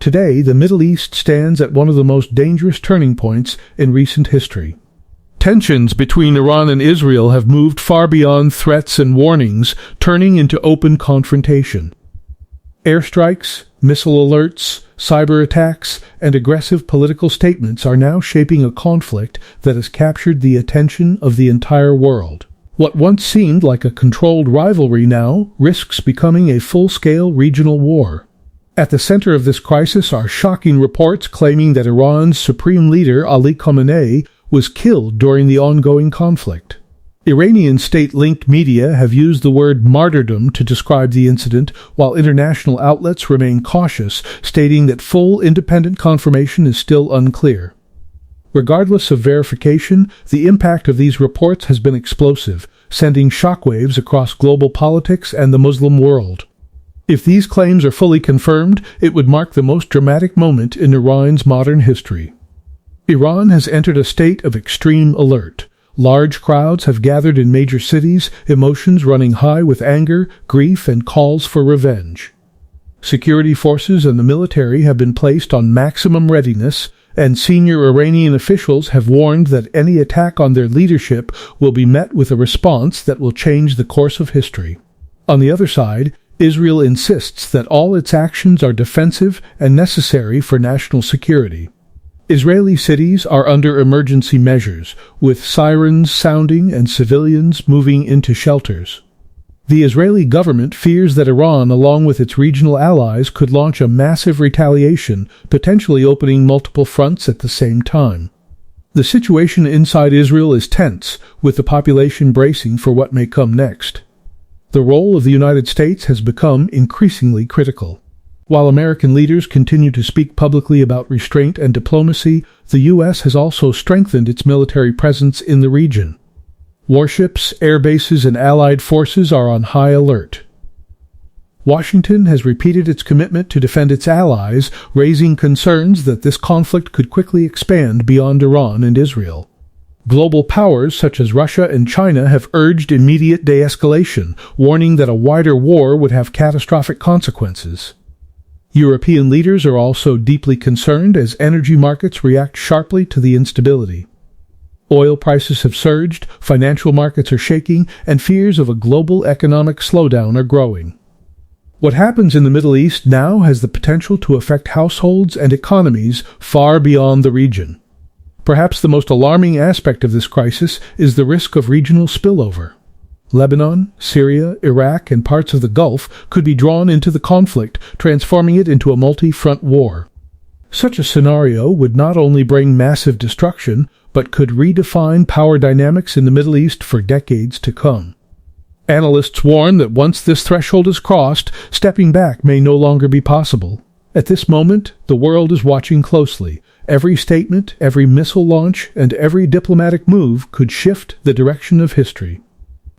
Today, the Middle East stands at one of the most dangerous turning points in recent history. Tensions between Iran and Israel have moved far beyond threats and warnings, turning into open confrontation. Airstrikes, missile alerts, cyber attacks, and aggressive political statements are now shaping a conflict that has captured the attention of the entire world. What once seemed like a controlled rivalry now risks becoming a full-scale regional war. At the center of this crisis are shocking reports claiming that Iran's supreme leader Ali Khamenei was killed during the ongoing conflict. Iranian state-linked media have used the word martyrdom to describe the incident, while international outlets remain cautious, stating that full independent confirmation is still unclear. Regardless of verification, the impact of these reports has been explosive, sending shockwaves across global politics and the Muslim world. If these claims are fully confirmed, it would mark the most dramatic moment in Iran's modern history. Iran has entered a state of extreme alert. Large crowds have gathered in major cities, emotions running high with anger, grief, and calls for revenge. Security forces and the military have been placed on maximum readiness, and senior Iranian officials have warned that any attack on their leadership will be met with a response that will change the course of history. On the other side, Israel insists that all its actions are defensive and necessary for national security. Israeli cities are under emergency measures, with sirens sounding and civilians moving into shelters. The Israeli government fears that Iran, along with its regional allies, could launch a massive retaliation, potentially opening multiple fronts at the same time. The situation inside Israel is tense, with the population bracing for what may come next. The role of the United States has become increasingly critical. While American leaders continue to speak publicly about restraint and diplomacy, the U.S. has also strengthened its military presence in the region. Warships, air bases, and allied forces are on high alert. Washington has repeated its commitment to defend its allies, raising concerns that this conflict could quickly expand beyond Iran and Israel. Global powers such as Russia and China have urged immediate de-escalation, warning that a wider war would have catastrophic consequences. European leaders are also deeply concerned as energy markets react sharply to the instability. Oil prices have surged, financial markets are shaking, and fears of a global economic slowdown are growing. What happens in the Middle East now has the potential to affect households and economies far beyond the region. Perhaps the most alarming aspect of this crisis is the risk of regional spillover. Lebanon, Syria, Iraq, and parts of the Gulf could be drawn into the conflict, transforming it into a multi-front war. Such a scenario would not only bring massive destruction, but could redefine power dynamics in the Middle East for decades to come. Analysts warn that once this threshold is crossed, stepping back may no longer be possible. At this moment, the world is watching closely. Every statement, every missile launch, and every diplomatic move could shift the direction of history.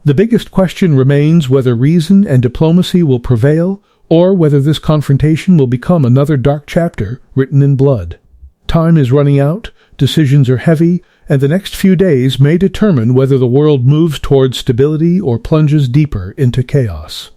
The biggest question remains whether reason and diplomacy will prevail, or whether this confrontation will become another dark chapter written in blood. Time is running out, decisions are heavy, and the next few days may determine whether the world moves towards stability or plunges deeper into chaos.